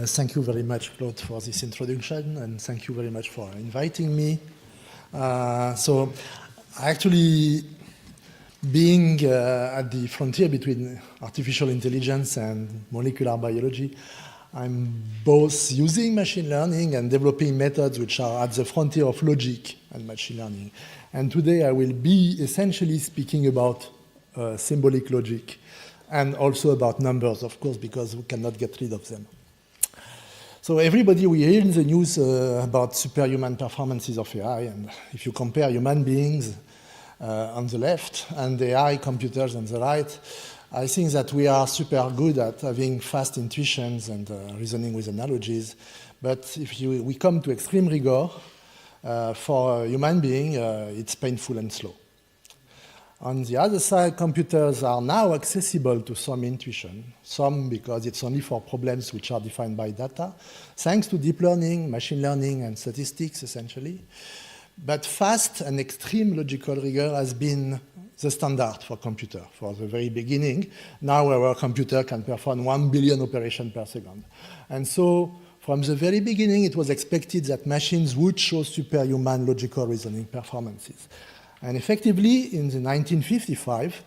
Thank you very much, Claude, for this introduction, and thank you very much for inviting me. So, actually, being at the frontier between artificial intelligence and molecular biology, I'm both using machine learning and developing methods which are at the frontier of logic and machine learning. And today I will be essentially speaking about symbolic logic and also about numbers, of course, because we cannot get rid of them. So everybody, we hear in the news about superhuman performances of AI, and if you compare human beings on the left and the AI computers on the right, I think that we are super good at having fast intuitions and reasoning with analogies. But if we come to extreme rigor, for a human being, it's painful and slow. On the other side, computers are now accessible to some intuition, some because it's only for problems which are defined by data, thanks to deep learning, machine learning, and statistics, essentially. But fast and extreme logical rigor has been the standard for computer for the very beginning. Now our computer can perform 1 billion operations per second. And so from the very beginning, it was expected that machines would show superhuman logical reasoning performances. And effectively, in the 1955,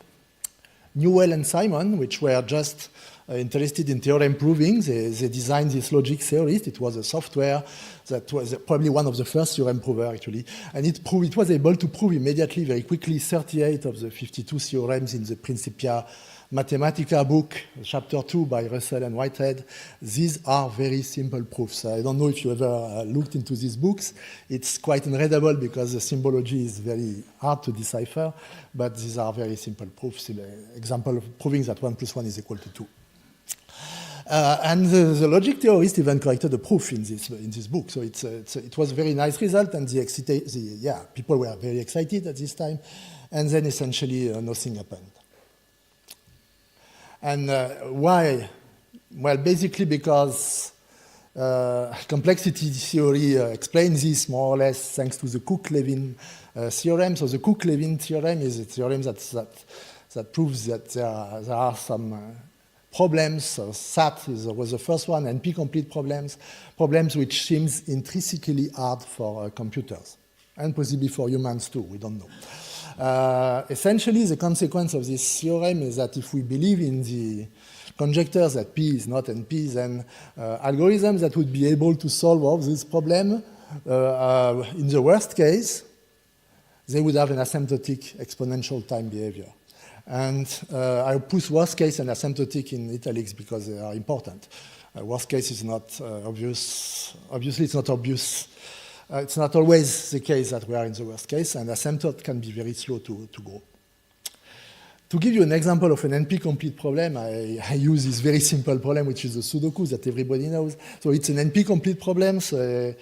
Newell and Simon, which were just interested in theorem proving, they designed this logic theorist. It was a software that was probably one of the first theorem provers, actually. And it was able to prove immediately, very quickly, 38 of the 52 theorems in the Principia Mathematica book, chapter 2 by Russell and Whitehead. These are very simple proofs. I don't know if you ever looked into these books. It's quite unreadable because the symbology is very hard to decipher, but these are very simple proofs. Example of proving that 1 + 1 is equal to 2. And the logic theorist even corrected the proof in this book. So it was a very nice result, and people were very excited at this time. And then essentially nothing happened. And why? Well, basically because complexity theory explains this more or less thanks to the Cook-Levin theorem. So the Cook-Levin theorem is a theorem that proves that there are some problems. So SAT was the first one, NP-complete problems which seems intrinsically hard for computers, and possibly for humans too, we don't know. Essentially, the consequence of this theorem is that if we believe in the conjectures that P is not NP, then algorithms that would be able to solve all this problem, in the worst case, they would have an asymptotic exponential time behavior. And I put worst case and asymptotic in italics because they are important. Worst case is not obvious. Obviously, it's not obvious. It's not always the case that we are in the worst case, and asymptote can be very slow to go. To give you an example of an NP-complete problem, I use this very simple problem, which is the Sudoku that everybody knows. So it's an NP-complete problem. So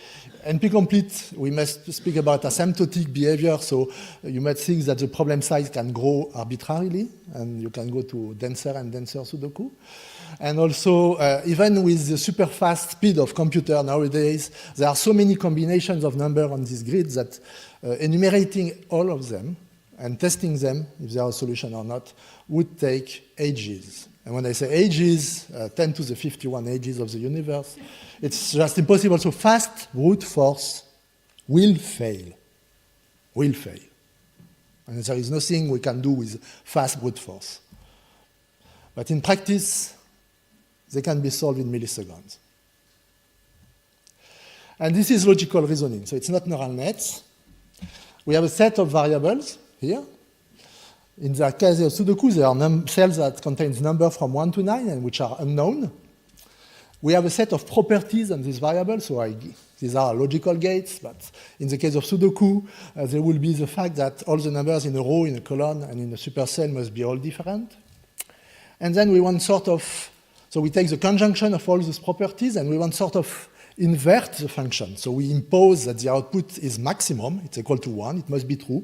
NP-complete, we must speak about asymptotic behavior. So you might think that the problem size can grow arbitrarily, and you can go to denser and denser Sudoku. And also, even with the super fast speed of computer nowadays, there are so many combinations of numbers on this grid that enumerating all of them and testing them, if they are a solution or not, would take ages. And when I say ages, 10 to the 51 ages of the universe, it's just impossible. So fast brute force will fail. Will fail. And there is nothing we can do with fast brute force. But in practice, they can be solved in milliseconds. And this is logical reasoning. So it's not neural nets. We have a set of variables here. In the case of Sudoku, there are cells that contain numbers from 1 to 9 and which are unknown. We have a set of properties on this variable, so these are logical gates, but in the case of Sudoku, there will be the fact that all the numbers in a row, in a column, and in a supercell must be all different. And then we want sort of, so we take the conjunction of all these properties and we want sort of invert the function. So we impose that the output is maximum, it's equal to 1, it must be true.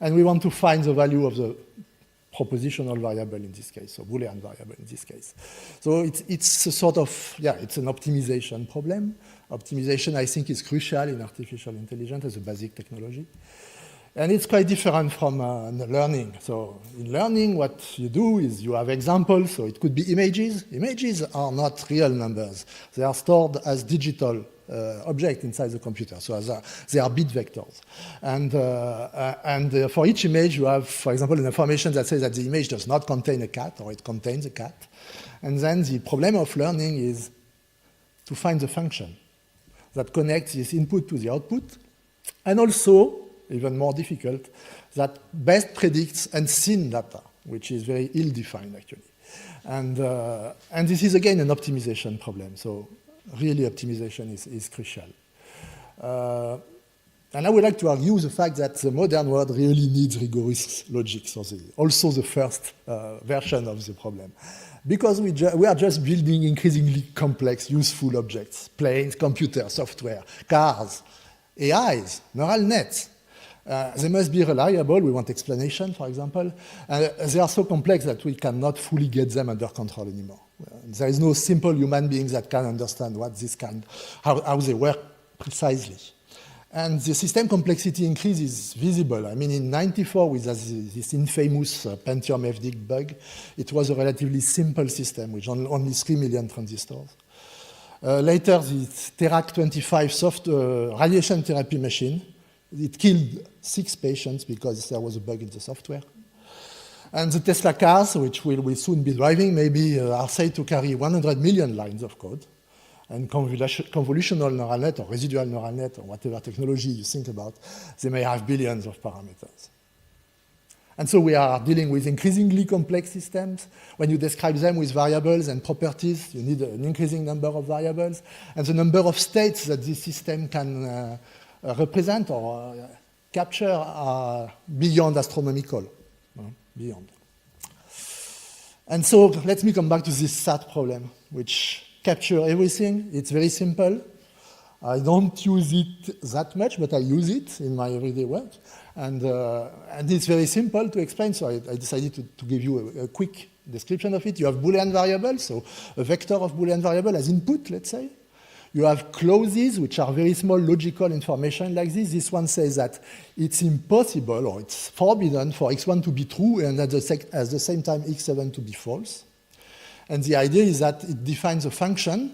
And we want to find the value of the propositional variable in this case, so Boolean variable in this case. So it's a sort of, it's an optimization problem. Optimization, I think, is crucial in artificial intelligence as a basic technology. And it's quite different from learning. So in learning, what you do is you have examples. So it could be images. Images are not real numbers. They are stored as digital objects inside the computer. So they are bit vectors. And for each image, you have, for example, an information that says that the image does not contain a cat, or it contains a cat. And then the problem of learning is to find the function that connects this input to the output, and also, even more difficult, that best predicts unseen data, which is very ill-defined, actually. And this is, again, an optimization problem. So really, optimization is crucial. And I would like to argue the fact that the modern world really needs rigorous logic, so also the first version of the problem. Because we are just building increasingly complex, useful objects, planes, computers, software, cars, AIs, neural nets. They must be reliable. We want explanation, for example. They are so complex that we cannot fully get them under control anymore. There is no simple human being that can understand what this how they work precisely. And the system complexity increase is visible. I mean, in '94, with this infamous Pentium FD bug, it was a relatively simple system with only 3 million transistors. Later, the Terak-25 radiation therapy machine, it killed 6 patients because there was a bug in the software. And the Tesla cars, which will soon be driving, maybe are said to carry 100 million lines of code. And convolutional neural net or residual neural net or whatever technology you think about, they may have billions of parameters. And so we are dealing with increasingly complex systems. When you describe them with variables and properties, you need an increasing number of variables. And the number of states that this system can represent or capture are beyond astronomical, beyond. And so let me come back to this SAT problem, which capture everything. It's very simple. I don't use it that much, but I use it in my everyday work. And it's very simple to explain, so I decided to give you a quick description of it. You have Boolean variables, so a vector of Boolean variable as input, let's say. You have clauses, which are very small logical information like this. This one says that it's impossible, or it's forbidden for x1 to be true, and at the same time x7 to be false. And the idea is that it defines a function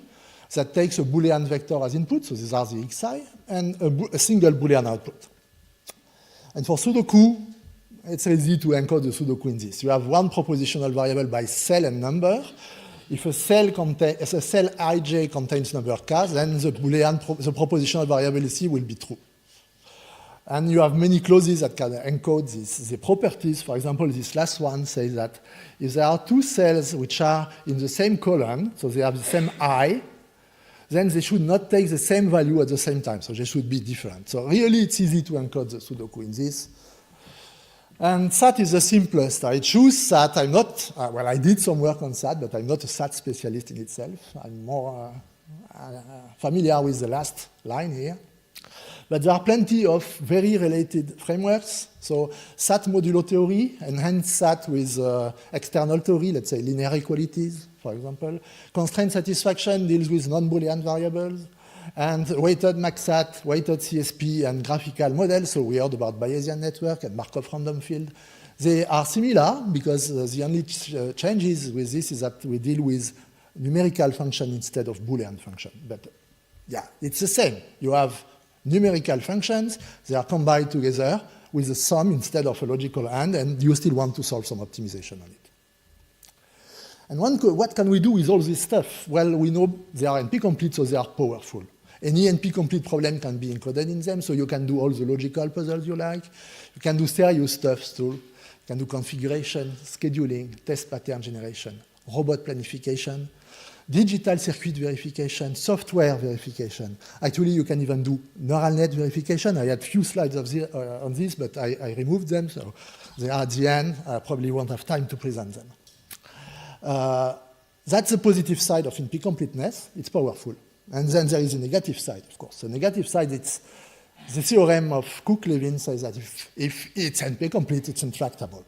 that takes a Boolean vector as input, so these are the xi, and a single Boolean output. And for Sudoku, it's easy to encode the Sudoku in this. You have one propositional variable by cell and number. If a cell ij contains number k, then the propositional variable c will be true. And you have many clauses that can encode the properties. For example, this last one says that if there are 2 cells which are in the same column, so they have the same I, then they should not take the same value at the same time. So they should be different. So really, it's easy to encode the Sudoku in this. And SAT is the simplest. I choose SAT. I'm not, well, I did some work on SAT, but I'm not a SAT specialist in itself. I'm more familiar with the last line here. But there are plenty of very related frameworks. So SAT modulo theory, enhanced SAT with external theory, let's say linear equalities, for example. Constraint satisfaction deals with non-Boolean variables. And weighted MaxSat, weighted CSP, and graphical models. So we heard about Bayesian network and Markov random field. They are similar because the only changes with this is that we deal with numerical function instead of Boolean function. But yeah, it's the same. You have numerical functions, they are combined together with a sum instead of a logical AND, and you still want to solve some optimization on it. And what can we do with all this stuff? Well, we know they are NP-complete, so they are powerful. Any NP-complete problem can be encoded in them, so you can do all the logical puzzles you like. You can do serious stuff too. You can do configuration, scheduling, test pattern generation, robot planification, digital circuit verification, software verification. Actually, you can even do neural net verification. I had few slides on this, but I removed them, so they are at the end. I probably won't have time to present them. That's the positive side of NP-completeness. It's powerful. And then there is a negative side, of course. The negative side, it's the theorem of Cook-Levin says that if it's NP-complete, it's intractable.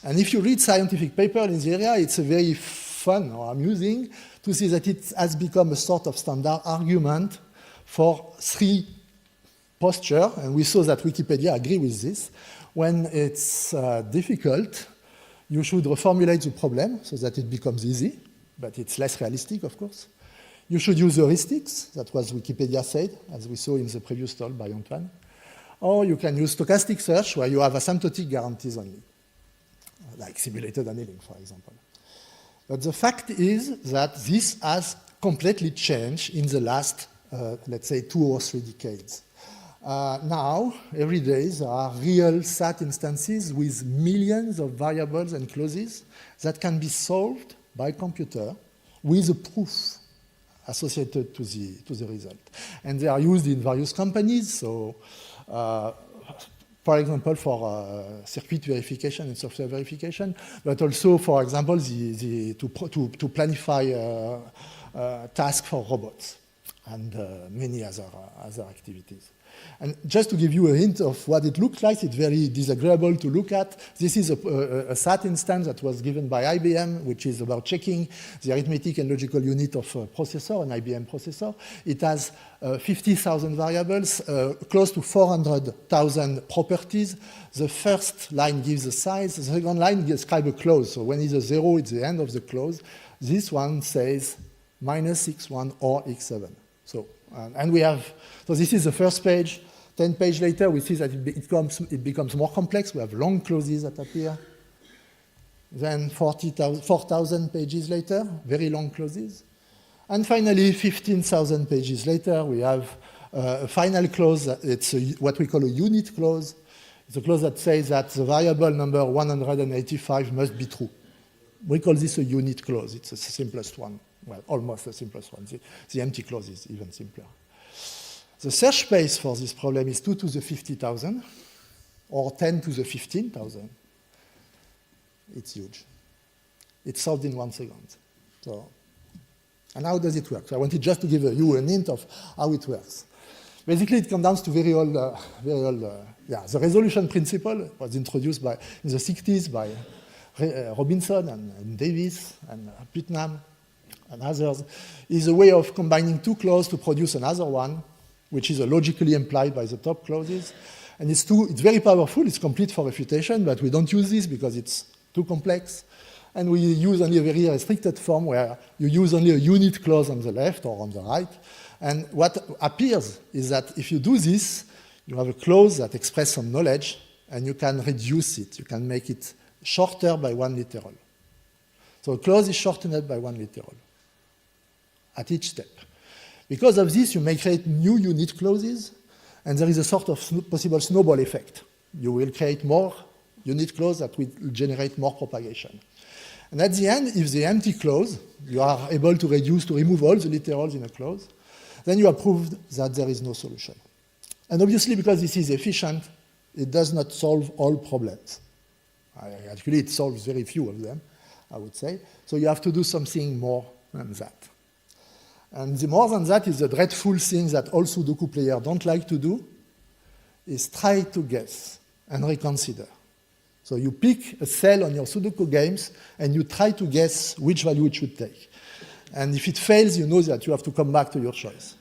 And if you read scientific papers in the area, it's a very fun or amusing to see that it has become a sort of standard argument for 3 posture, and we saw that Wikipedia agree with this. When it's difficult, you should reformulate the problem so that it becomes easy, but it's less realistic, of course. You should use heuristics, that was Wikipedia said, as we saw in the previous talk by Antoine. Or you can use stochastic search, where you have asymptotic guarantees only, like simulated annealing, for example. But the fact is that this has completely changed in the last, let's say, 2 or 3 decades. Now, every day, there are real SAT instances with millions of variables and clauses that can be solved by computer with a proof associated to the result. And they are used in various companies. So, for example, for circuit verification and software verification, but also, for example, to planify tasks for robots and many other activities. And just to give you a hint of what it looks like, it's very disagreeable to look at. This is a SAT instance that was given by IBM, which is about checking the arithmetic and logical unit of a processor, an IBM processor. It has 50,000 variables, close to 400,000 properties. The first line gives a size. The second line describes a clause. So when it's a 0, it's the end of the clause. This one says -x1 or x7. So, and we have, so this is the first page. 10 pages later, we see that it becomes more complex. We have long clauses that appear. Then 4,000 pages later, very long clauses. And finally, 15,000 pages later, we have a final clause. It's what we call a unit clause. It's a clause that says that the variable number 185 must be true. We call this a unit clause. It's the simplest one. Well, almost the simplest one. The empty clause is even simpler. The search space for this problem is 2 to the 50,000 or 10 to the 15,000. It's huge. It's solved in 1 second. So, and how does it work? So I wanted just to give you a hint of how it works. Basically, it comes down to very old, the resolution principle was introduced in the 60s by Robinson and Davis and Putnam and others, is a way of combining 2 clauses to produce another one, which is logically implied by the top clauses. And it's very powerful. It's complete for refutation, but we don't use this because it's too complex. And we use only a very restricted form where you use only a unit clause on the left or on the right. And what appears is that if you do this, you have a clause that expresses some knowledge, and you can reduce it. You can make it shorter by 1 literal. So a clause is shortened by 1 literal at each step. Because of this, you may create new unit clauses, and there is a sort of possible snowball effect. You will create more unit clauses that will generate more propagation. And at the end, if the empty clause, you are able to remove all the literals in a clause, then you have proved that there is no solution. And obviously, because this is efficient, it does not solve all problems. Actually, it solves very few of them, I would say. So you have to do something more than that. And the more than that is the dreadful thing that all Sudoku players don't like to do, is try to guess and reconsider. So you pick a cell on your Sudoku games, and you try to guess which value it should take. And if it fails, you know that you have to come back to your choice.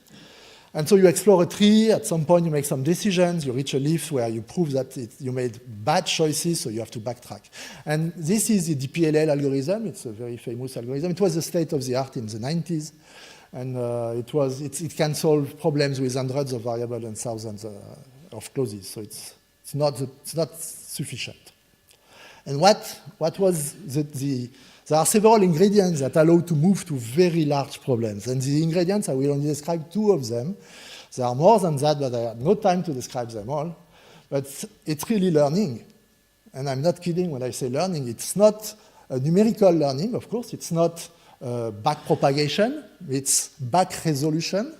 And so you explore a tree. At some point, you make some decisions. You reach a leaf where you prove that you made bad choices, so you have to backtrack. And this is the DPLL algorithm. It's a very famous algorithm. It was the state of the art in the 90s. And it can solve problems with hundreds of variables and thousands of clauses. So it's not sufficient. And what was there are several ingredients that allow to move to very large problems. And the ingredients, I will only describe 2 of them. There are more than that, but I have no time to describe them all. But it's really learning. And I'm not kidding when I say learning. It's not a numerical learning, of course. It's not back propagation. It's back resolution.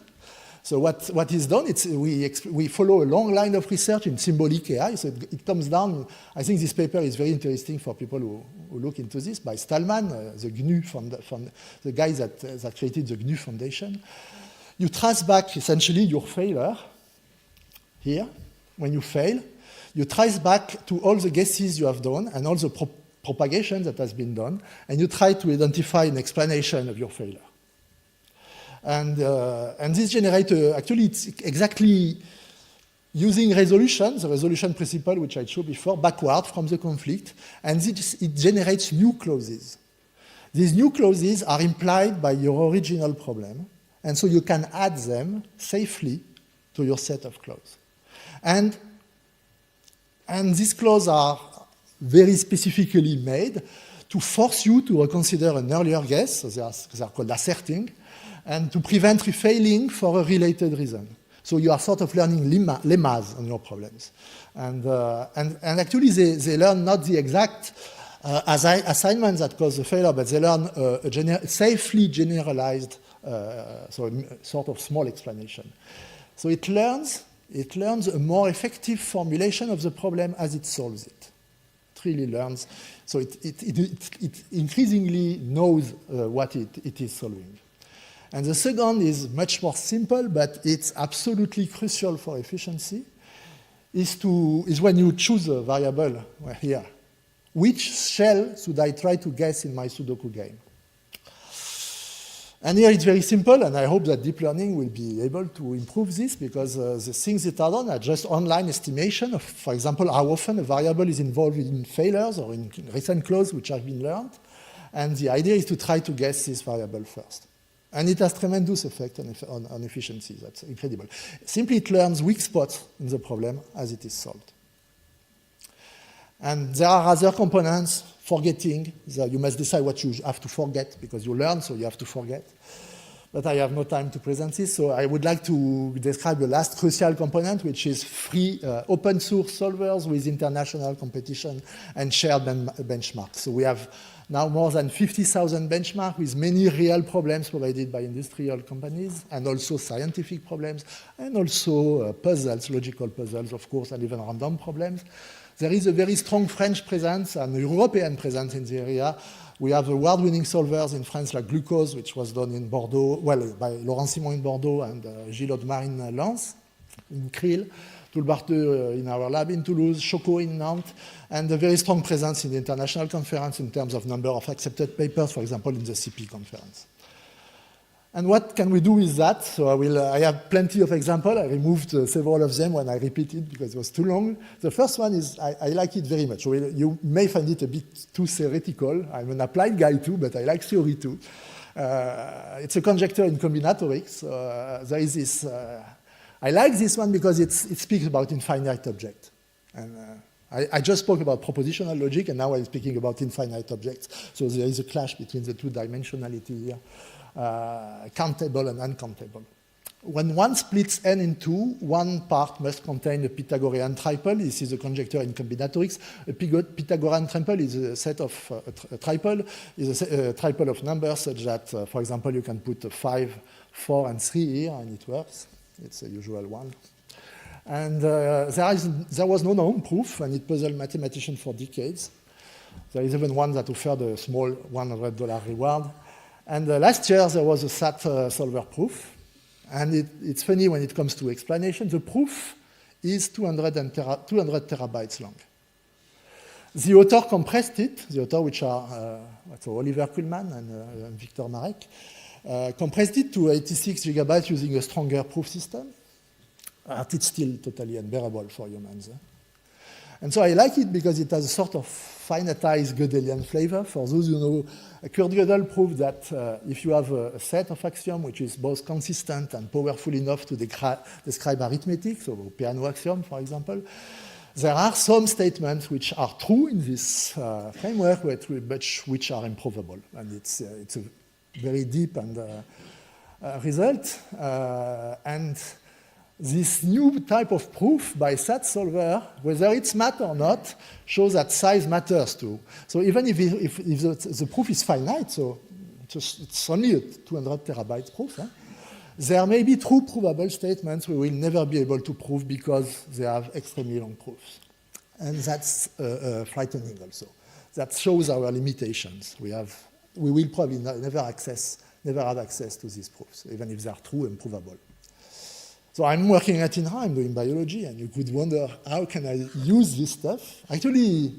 So what is done, we follow a long line of research in symbolic AI. So it comes down, I think this paper is very interesting for people who look into this, by Stallman, the GNU the guy that created the GNU Foundation. You trace back essentially your failure here. When you fail, you trace back to all the guesses you have done and all the propagation that has been done, and you try to identify an explanation of your failure. And this generates, actually it's exactly using resolution, the resolution principle which I showed before, backward from the conflict, and it generates new clauses. These new clauses are implied by your original problem, and so you can add them safely to your set of clauses. And these clauses are very specifically made to force you to reconsider an earlier guess, so they are called asserting, and to prevent refailing for a related reason. So you are sort of learning lemmas on your problems. And actually, they learn not the exact assignments that cause the failure, but they learn a safely generalized, sort of small explanation. So it learns a more effective formulation of the problem as it solves it. It really learns. So it increasingly knows what it is solving. And the second is much more simple, but it's absolutely crucial for efficiency, is when you choose a variable here. Which shell should I try to guess in my Sudoku game? And here it's very simple, and I hope that deep learning will be able to improve this, because the things that are done are just online estimation of, for example, how often a variable is involved in failures or in recent clauses which have been learned. And the idea is to try to guess this variable first. And it has tremendous effect on efficiency. That's incredible. Simply it learns weak spots in the problem as it is solved. And there are other components, forgetting. You must decide what you have to forget, because you learn, so you have to forget. But I have no time to present this, so I would like to describe the last crucial component, which is free open source solvers with international competition and shared benchmarks. So we have now more than 50,000 benchmarks with many real problems provided by industrial companies, and also scientific problems, and also puzzles, logical puzzles, of course, and even random problems. There is a very strong French presence and European presence in the area. We have award-winning solvers in France like Glucose, which was done in Bordeaux, well, by Laurent Simon in Bordeaux and Gilles Audemars in Lens, in Krill, Toolbar2 in our lab in Toulouse, Choco in Nantes, and a very strong presence in the international conference in terms of number of accepted papers, for example, in the CP conference. And what can we do with that? So I have plenty of examples. I removed several of them when I repeated because it was too long. The first one is, I like it very much. So you may find it a bit too theoretical. I'm an applied guy too, but I like theory too. It's a conjecture in combinatorics. There is this, I like this one because it speaks about infinite objects. And I just spoke about propositional logic, and now I'm speaking about infinite objects. So there is a clash between the two dimensionality here. Countable and uncountable. When one splits n in two, one part must contain a Pythagorean triple. This is a conjecture in combinatorics. A Pythagorean triple is a set of a triple of numbers such that, for example, you can put 5, 4, and 3 here, and it works. It's a usual one. And there was no known proof, and it puzzled mathematicians for decades. There is even one that offered a small $100 reward. And last year, there was a SAT solver proof. And it's funny when it comes to explanation. The proof is 200 terabytes long. The author compressed it, the author which are Oliver Kuhlmann and Victor Marek, compressed it to 86 gigabytes using a stronger proof system. But it's still totally unbearable for humans. And so I like it because it has a sort of finitized Gödelian flavor. For those who know, Kurt Gödel proved that if you have a set of axioms which is both consistent and powerful enough to describe arithmetic, so piano axiom, for example, there are some statements which are true in this framework, but which are improvable. And it's a very deep and result. And this new type of proof by SAT solver, whether it's math or not, shows that size matters too. So even if the proof is finite, so it's only a 200 terabytes proof, there may be true provable statements we will never be able to prove because they have extremely long proofs. And that's frightening also. That shows our limitations. We will probably never have access to these proofs, even if they are true and provable. So I'm working at INRA, I'm doing biology, and you could wonder, how can I use this stuff? Actually,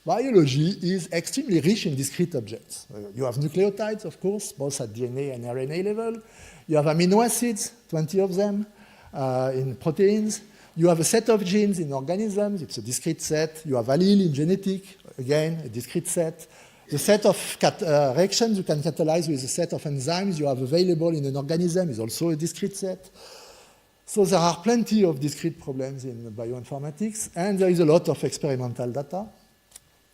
biology is extremely rich in discrete objects. You have nucleotides, of course, both at DNA and RNA level. You have amino acids, 20 of them, in proteins. you have a set of genes in organisms, it's a discrete set. You have allele in genetic, again, a discrete set. The set of reactions you can catalyze with a set of enzymes you have available in an organism is also a discrete set. So there are plenty of discrete problems in bioinformatics, and there is a lot of experimental data.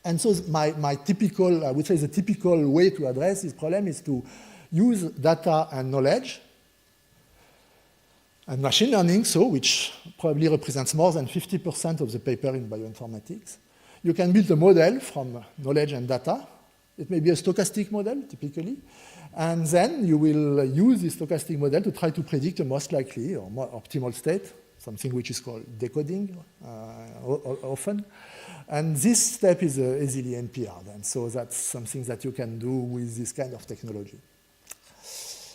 And so my typical, I would say the typical way to address this problem is to use data and knowledge and machine learning, so which probably represents more than 50% of the paper in bioinformatics. You can build a model from knowledge and data. It may be a stochastic model, typically. And then you will use this stochastic model to try to predict the most likely or more optimal state, something which is called decoding often. And this step is easily NP-hard. And so that's something that you can do with this kind of technology.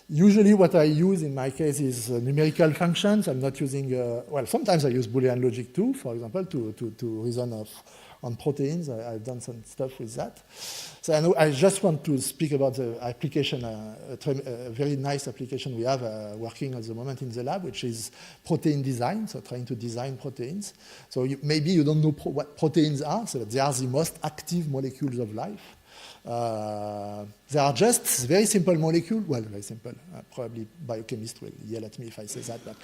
Usually what I use in my case is numerical functions. I'm not using, well, sometimes I use Boolean logic too, for example, to reason on proteins. I've done some stuff with that. So I just want to speak about the application, a very nice application we have working at the moment in the lab, which is protein design, so trying to design proteins. So maybe you don't know what proteins are, so they are the most active molecules of life. They are just very simple molecules, well, very simple, probably biochemists will yell at me if I say that, but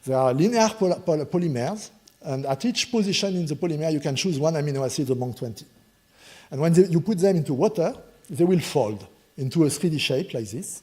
they are linear polymers, and at each position in the polymer you can choose one amino acid among 20. And when you put them into water, they will fold into a 3D shape like this.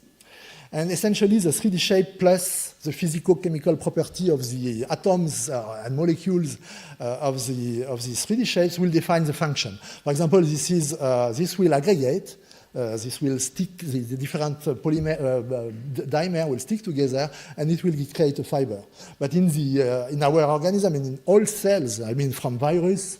And essentially the 3D shape plus the physicochemical property of the atoms and molecules of these 3D shapes will define the function. For example, this will aggregate, this will stick, the different dimer will stick together and it will create a fiber. But in our organism and in all cells, I mean from viruses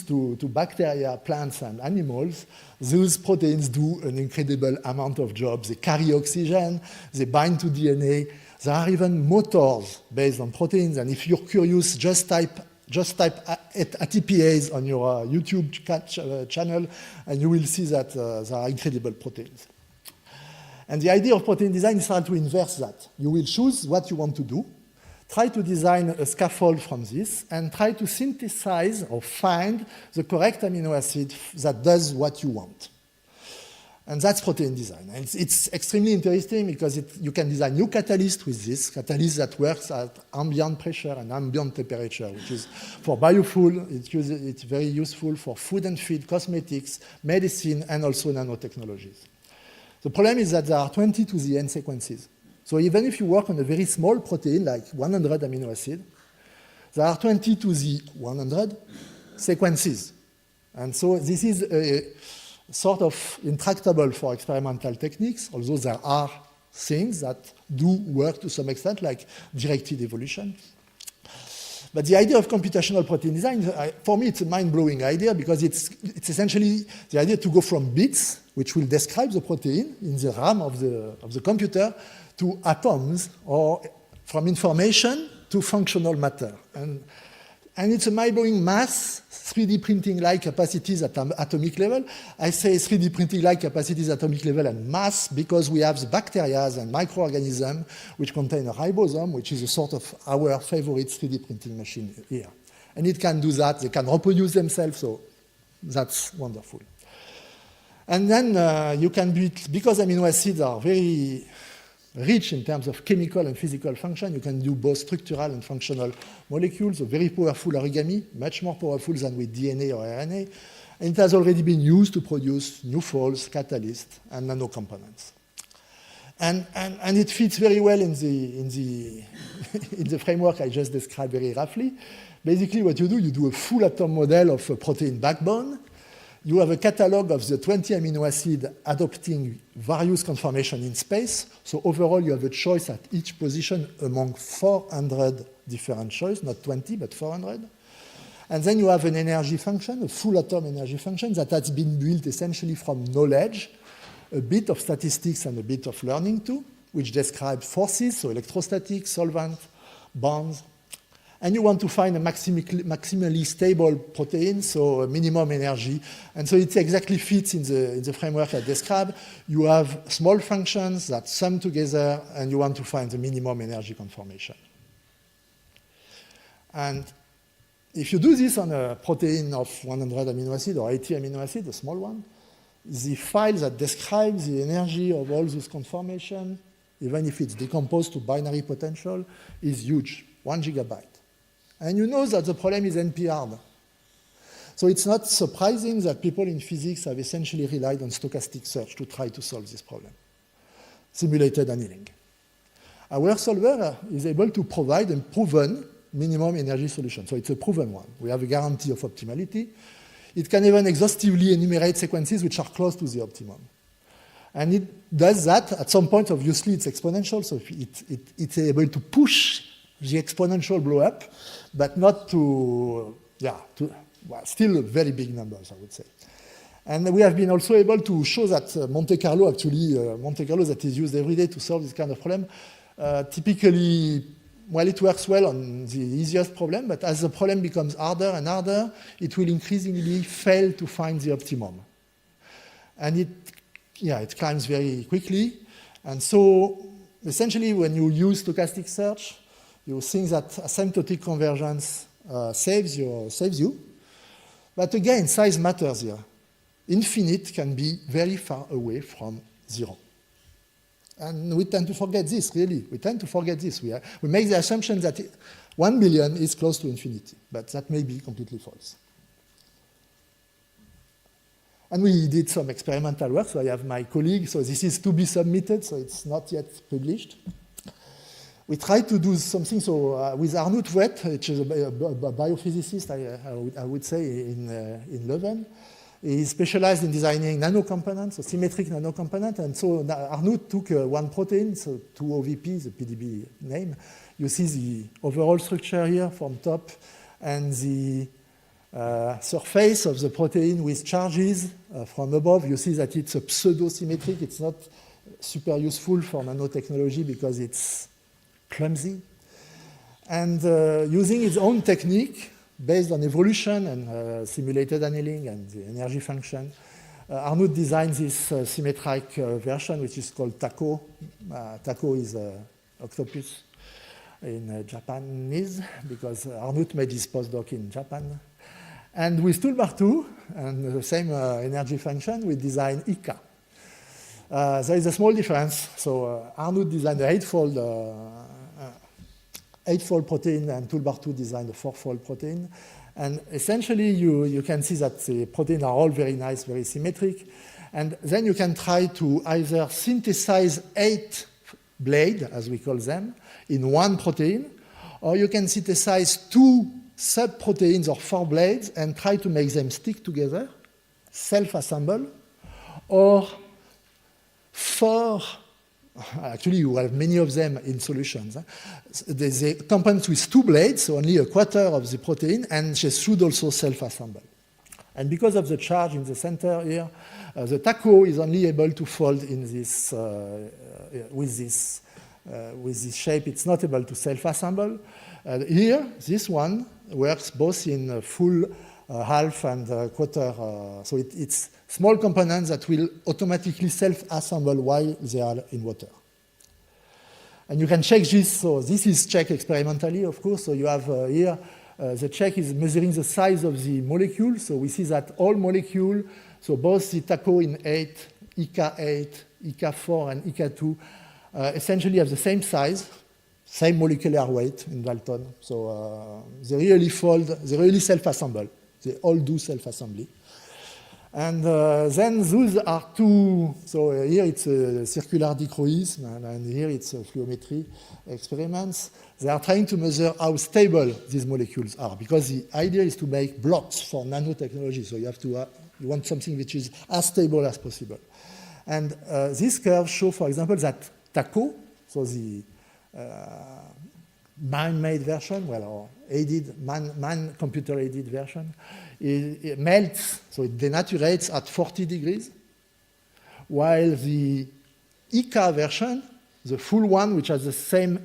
to bacteria, plants, and animals, those proteins do an incredible amount of jobs. They carry oxygen, they bind to DNA. There are even motors based on proteins, and if you're curious, just type ATPase on your YouTube channel, and you will see that there are incredible proteins. And the idea of protein design is to inverse that. You will choose what you want to do, try to design a scaffold from this, and try to synthesize or find the correct amino acid that does what you want. And that's protein design. And it's extremely interesting because you can design new catalysts with this, catalyst that works at ambient pressure and ambient temperature, which is for biofuel, it's very useful for food and feed, cosmetics, medicine, and also nanotechnologies. The problem is that there are 20 to the n sequences. So even if you work on a very small protein, like 100 amino acid, there are 20 to the 100 sequences. And so this is a sort of intractable for experimental techniques, although there are things that do work to some extent, like directed evolution. But the idea of computational protein design, for me, it's a mind-blowing idea because it's essentially the idea to go from bits, which will describe the protein in the RAM of the computer, to atoms, or from information to functional matter. And it's a mind-blowing mass, 3D printing-like capacities at atomic level. I say 3D printing-like capacities at atomic level and mass because we have the bacteria and microorganisms which contain a ribosome, which is a sort of our favorite 3D printing machine here. And it can do that. They can reproduce themselves, so that's wonderful. And then you can build, because amino acids are very rich in terms of chemical and physical function, you can do both structural and functional molecules, a very powerful origami, much more powerful than with DNA or RNA. And it has already been used to produce new folds, catalysts, and nanocomponents. And it fits very well in the framework I just described very roughly. Basically what you do a full atom model of a protein backbone. You have a catalog of the 20 amino acids adopting various conformations in space. So overall, you have a choice at each position among 400 different choices, not 20, but 400. And then you have an energy function, a full atom energy function that has been built essentially from knowledge, a bit of statistics and a bit of learning too, which describe forces, so electrostatic, solvent, bonds. And you want to find a maximally stable protein, so a minimum energy. And so it exactly fits in the framework I described. You have small functions that sum together, and you want to find the minimum energy conformation. And if you do this on a protein of 100 amino acids or 80 amino acids, a small one, the file that describes the energy of all those conformations, even if it's decomposed to binary potential, is huge, 1 gigabyte. And you know that the problem is NP-hard. So it's not surprising that people in physics have essentially relied on stochastic search to try to solve this problem, simulated annealing. Our solver is able to provide a proven minimum energy solution. So it's a proven one. We have a guarantee of optimality. It can even exhaustively enumerate sequences which are close to the optimum. And it does that. At some point, obviously, it's exponential, so it's able to push the exponential blow up, but not to, well, still very big numbers, I would say. And we have been also able to show that Monte Carlo, actually, Monte Carlo that is used every day to solve this kind of problem, typically, well, it works well on the easiest problem, but as the problem becomes harder and harder, it will increasingly fail to find the optimum. And it climbs very quickly. And so, essentially, when you use stochastic search, you think that asymptotic convergence saves you. But again, size matters here. Infinite can be very far away from 0. And we tend to forget this, really. We tend to forget this. We make the assumption that 1 billion is close to infinity, but that may be completely false. And we did some experimental work, so I have my colleague, so this is to be submitted, so it's not yet published. We tried to do something, so with Arnout Wet, which is a biophysicist, I would say, in Leuven. He's specialized in designing nanocomponents, so symmetric nanocomponents, and so Arnout took one protein, so 2OVP, the PDB name. You see the overall structure here from top, and the surface of the protein with charges from above. You see that it's a pseudo-symmetric. It's not super useful for nanotechnology because it's clumsy. And using its own technique, based on evolution and simulated annealing and the energy function, Arnout designed this symmetric version, which is called TACO. TACO is octopus in Japanese, because Arnout made his postdoc in Japan. And with Toolbar2 and the same energy function, we designed ICA. There is a small difference. So Arnout designed the eightfold protein, and Toolbar2 designed a fourfold protein. And essentially, you can see that the proteins are all very nice, very symmetric. And then you can try to either synthesize 8 blades, as we call them, in one protein, or you can synthesize 2 subproteins or 4 blades and try to make them stick together, self-assemble, or 4. Actually, you have many of them in solutions. The components with 2 blades, so only a quarter of the protein, and they should also self-assemble. And because of the charge in the center here, the TACO is only able to fold in this, with this shape. It's not able to self-assemble. Here, this one works both in full, half, and quarter. So it's small components that will automatically self-assemble while they are in water. And you can check this. So this is checked experimentally, of course. So you have here, the check is measuring the size of the molecule. So we see that all molecules, so both the TACO in 8, ICA 8, ICA 4, and ICA 2, essentially have the same size, same molecular weight in Dalton. So they really fold, they really self-assemble. They all do self-assembly. And then those are 2, so here it's a circular dichroism, and here it's a fluometry experiments. They are trying to measure how stable these molecules are, because the idea is to make blocks for nanotechnology, so you have to, you want something which is as stable as possible. And these curves show, for example, that TACO, so the man-made version, well, or aided, man-computer-aided version, it melts, so it denaturates at 40 degrees, while the ICA version, the full one, which has the same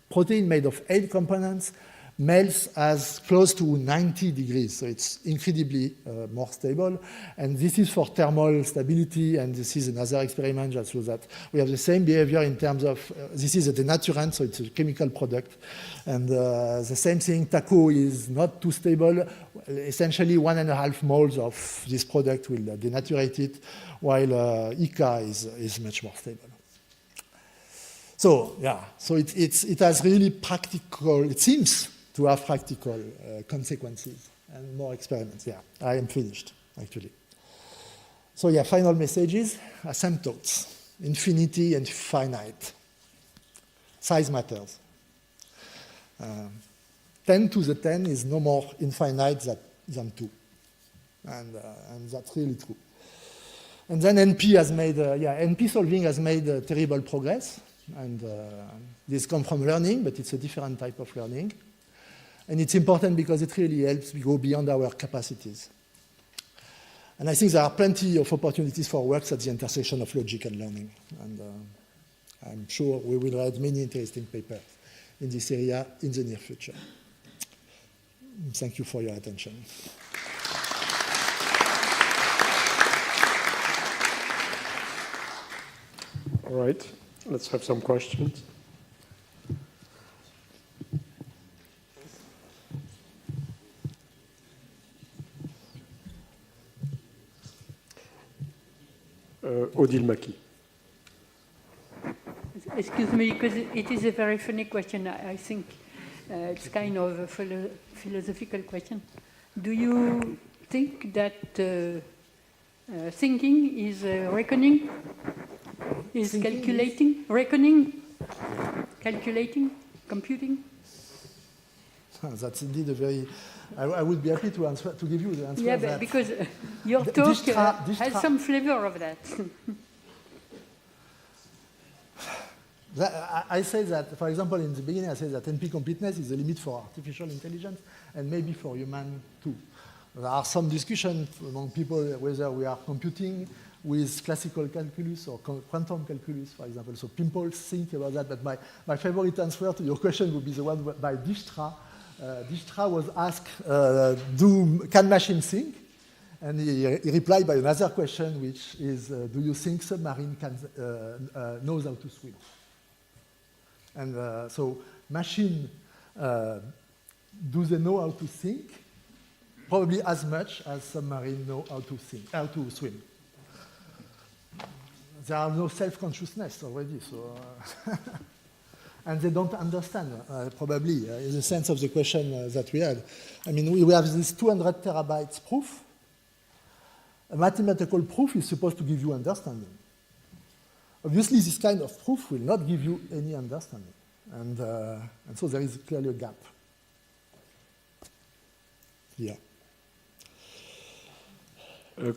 protein made of 8 components, melts as close to 90 degrees, so it's incredibly more stable. And this is for thermal stability, and this is another experiment that shows that we have the same behavior in terms of, this is a denaturant, so it's a chemical product. And the same thing, TACO is not too stable. Essentially 1.5 moles of this product will denaturate it, while ICA is much more stable. So yeah, so it has really practical, it seems to have practical consequences and more experiments. Yeah, I am finished, actually. So yeah, final messages, asymptotes, infinity and finite. Size matters. 10 to the 10 is no more infinite than 2. And that's really true. And then NP has made, NP solving has made terrible progress. And this comes from learning, but it's a different type of learning. And it's important because it really helps go beyond our capacities. And I think there are plenty of opportunities for works at the intersection of logic and learning. And I'm sure we will read many interesting papers in this area in the near future. Thank you for your attention. All right, let's have some questions. Odile Maki. Excuse me, because it is a very funny question. I think it's kind of a philosophical question. Do you think that thinking is reckoning? Is thinking calculating? Is? Reckoning? Calculating? Computing? That's indeed a very... I would be happy to answer, to give you the answer. Yeah, but because your talk has some flavor of that. I say that, for example, in the beginning, I said that NP completeness is the limit for artificial intelligence and maybe for human too. There are some discussions among people whether we are computing with classical calculus or quantum calculus, for example. So people think about that, but my favorite answer to your question would be the one by Dijkstra. Dijkstra was asked, can machines think? And he replied by another question, which is, do you think submarine knows how to swim? And so machine, do they know how to think? Probably as much as submarine know how to swim. There are no self-consciousness already, so and they don't understand, probably, in the sense of the question that we had. I mean, we have this 200 terabytes proof. A mathematical proof is supposed to give you understanding. Obviously, this kind of proof will not give you any understanding. And so there is clearly a gap. Yeah.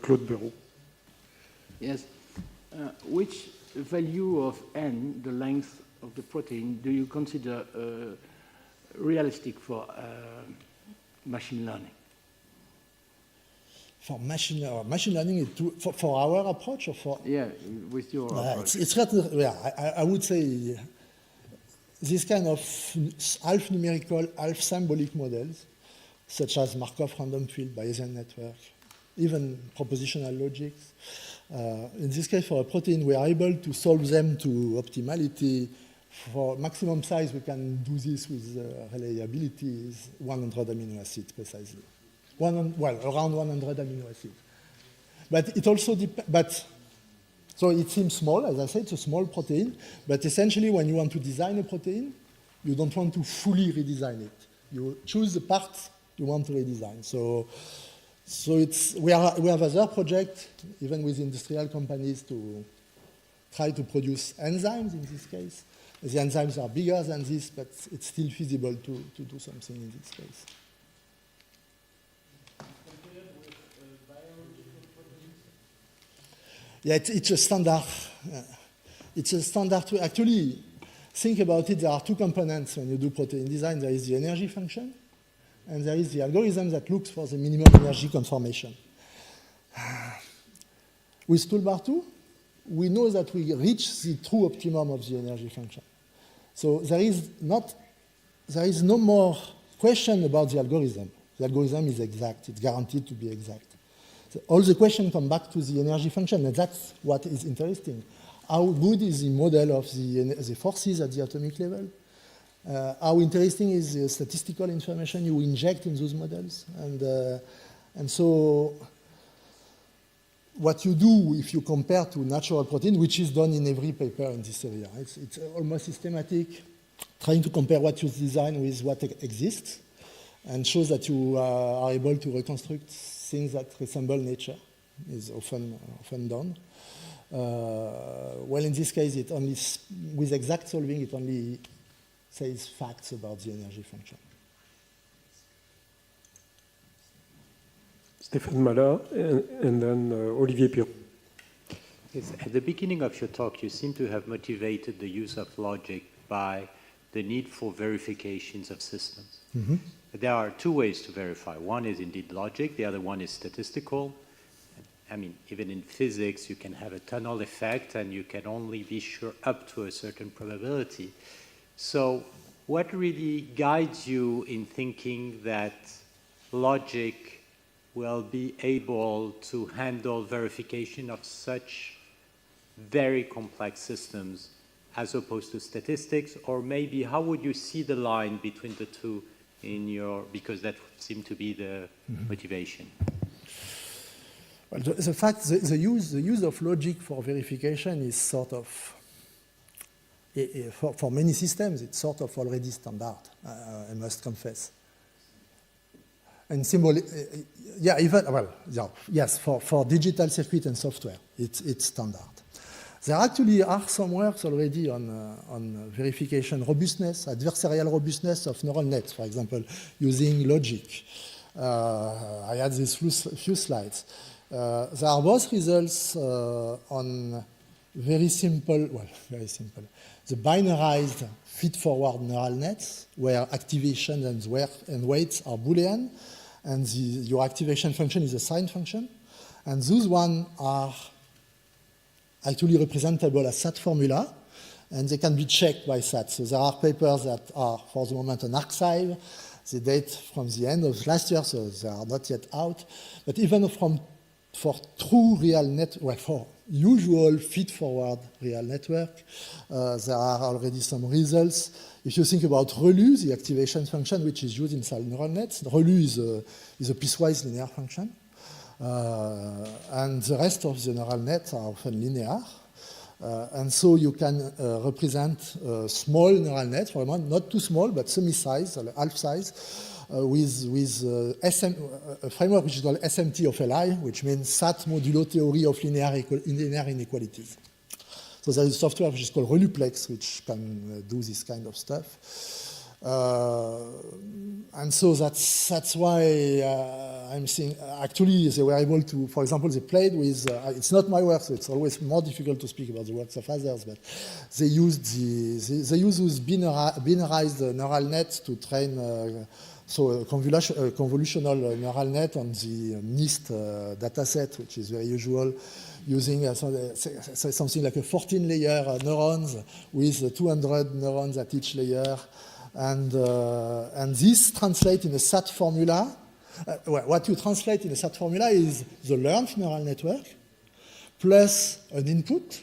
Claude Béraud. Yes. Which value of n, the length of the protein, do you consider realistic for machine learning? For machine learning, for our approach or for? Yeah, with your approach. It's I would say this kind of half numerical, half symbolic models, such as Markov random field, Bayesian network, even propositional logics. In this case, for a protein, we are able to solve them to optimality. For maximum size, we can do this with reliability, 100 amino acids precisely. Around 100 amino acids. But it also depends. So it seems small, as I said, it's a small protein. But essentially, when you want to design a protein, you don't want to fully redesign it. You choose the parts you want to redesign. So we have other projects, even with industrial companies, to try to produce enzymes in this case. The enzymes are bigger than this, but it's still feasible to do something in this case. Yeah, it's a standard. It's a standard. Actually, think about it. There are two components when you do protein design. There is the energy function, and there is the algorithm that looks for the minimum energy conformation. With toolbar 2, we know that we reach the true optimum of the energy function. So there is no more question about the algorithm. The algorithm is exact. It's guaranteed to be exact. So all the questions come back to the energy function, and that's what is interesting. How good is the model of the forces at the atomic level? How interesting is the statistical information you inject in those models? And so what you do if you compare to natural protein, which is done in every paper in this area, it's almost systematic, trying to compare what you design with what exists, and shows that you are able to reconstruct things that resemble nature, is often done. Well, in this case, it only, with exact solving, it only says facts about the energy function. Stéphane Mala, and then Olivier Pirot. Yes, at the beginning of your talk, you seem to have motivated the use of logic by the need for verifications of systems. Mm-hmm. There are two ways to verify. One is indeed logic, the other one is statistical. I mean, even in physics, you can have a tunnel effect and you can only be sure up to a certain probability. So what really guides you in thinking that logic will be able to handle verification of such very complex systems as opposed to statistics? Or maybe how would you see the line between the two in your, because that would seem to be the motivation? Well, the fact, the use of logic for verification is sort of, for many systems, it's sort of already standard, I must confess. And symbol, yeah, even, well, yeah, yes, for digital circuit and software, it's standard. There actually are some works already on verification robustness, adversarial robustness of neural nets, for example, using logic. I had these few slides. There are both results on very simple, the binarized feed-forward neural nets, where activation and weights are Boolean, and your activation function is a sign function. And those ones are actually representable as SAT formula, and they can be checked by SAT. So there are papers that are, for the moment, an archive. They date from the end of last year, so they are not yet out. But even for true real network, for usual feed-forward real network, there are already some results. If you think about ReLU, the activation function which is used inside neural nets, ReLU is a piecewise linear function. And the rest of the neural nets are often linear. And so you can represent small neural nets, for a moment, not too small, but semi-size, half size, with a framework which is called SMT of Li, which means SAT modulo theory of linear inequalities. So there is software which is called ReLUplex, which can do this kind of stuff. And so that's why I'm saying, actually, they were able to, for example, they played with, it's not my work, so it's always more difficult to speak about the works of others, but they used those binarized neural nets to train so a convolutional neural net on the NIST dataset, which is very usual, using something like a 14-layer neurons with 200 neurons at each layer. And this translates in a SAT formula. What you translate in a SAT formula is the learned neural network, plus an input,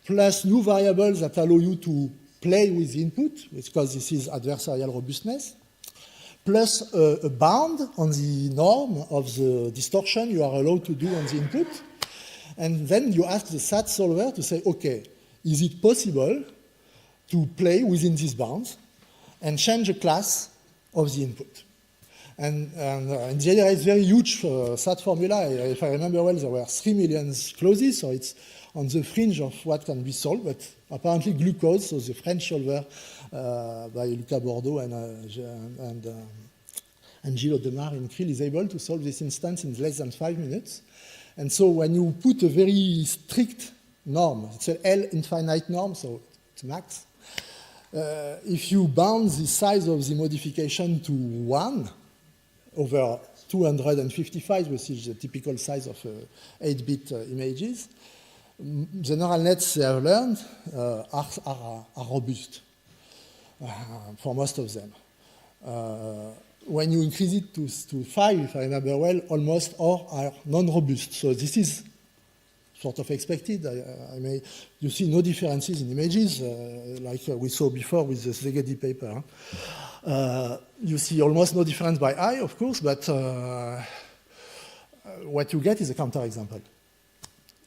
plus new variables that allow you to play with the input, because this is adversarial robustness, plus a bound on the norm of the distortion you are allowed to do on the input. And then you ask the SAT solver to say, okay, is it possible to play within these bounds and change the class of the input? And the idea is very huge SAT formula. If I remember well, there were 3 million clauses, so it's on the fringe of what can be solved, but apparently glucose, so the French solver by Lucas Bordeaux and Gilles Audemars in Creel is able to solve this instance in less than 5 minutes. And so when you put a very strict norm, it's an L infinite norm, so it's max, if you bound the size of the modification to 1 over 255, which is the typical size of 8-bit images, the neural nets they have learned are robust for most of them. When you increase it to 5, if I remember well, almost all are non-robust. So this is sort of expected. You see no differences in images, like we saw before with the Szegedi paper. You see almost no difference by eye, of course, but what you get is a counterexample.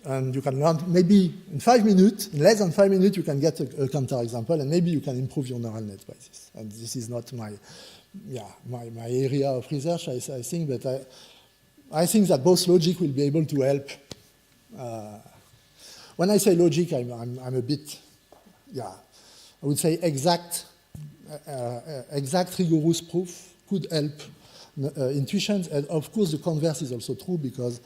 And you can learn, maybe in 5 minutes, in less than 5 minutes, you can get a counterexample, and maybe you can improve your neural net by this. And this is not my area of research, I think, but I think that both logic will be able to help. When I say logic, I'm a bit, I would say exact rigorous proof could help intuitions. And of course, the converse is also true, because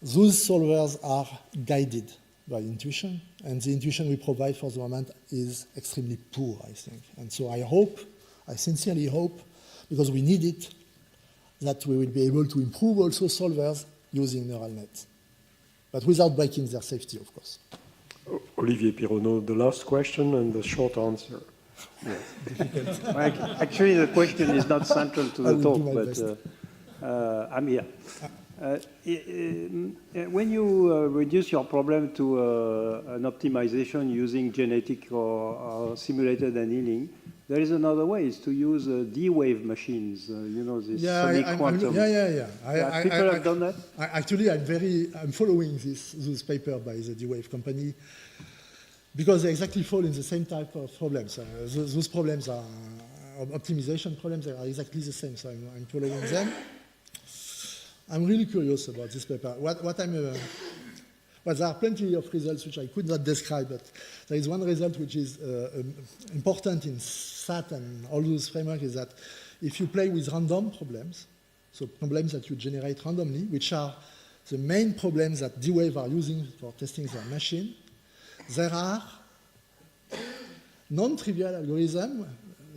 those solvers are guided by intuition, and the intuition we provide for the moment is extremely poor, I think. And so I sincerely hope, because we need it, that we will be able to improve also solvers using neural nets, but without breaking their safety, of course. Olivier Pironneau, the last question and the short answer. Yes. Actually, the question is not central to the talk, but I'm here. When you reduce your problem to an optimization using genetic or simulated annealing, there is another way, is to use D-wave machines, this sonic quantum. People have done that? I'm following this paper by the D-Wave company, because they exactly fall in the same type of problems. Those problems are optimization problems, they are exactly the same, so I'm following them. I'm really curious about this paper. Well, there are plenty of results which I could not describe, but there is one result which is important in SAT and all those frameworks, is that if you play with random problems, so problems that you generate randomly, which are the main problems that D-Wave are using for testing their machine, there are non-trivial algorithms.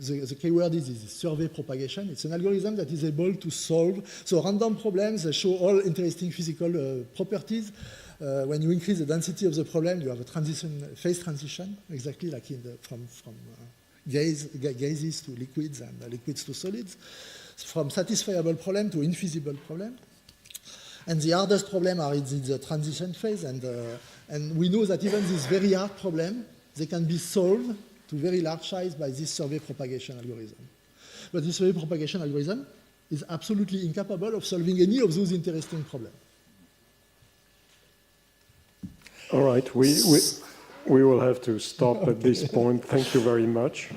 The keyword is survey propagation. It's an algorithm that is able to solve. So random problems, they show all interesting physical properties. When you increase the density of the problem, you have a phase transition, exactly like from gases to liquids and liquids to solids, from satisfiable problem to infeasible problem. And the hardest problem are in the transition phase, and we know that even this very hard problem, they can be solved to very large size by this survey propagation algorithm. But this survey propagation algorithm is absolutely incapable of solving any of those interesting problems. All right, we will have to stop at this point. Thank you very much.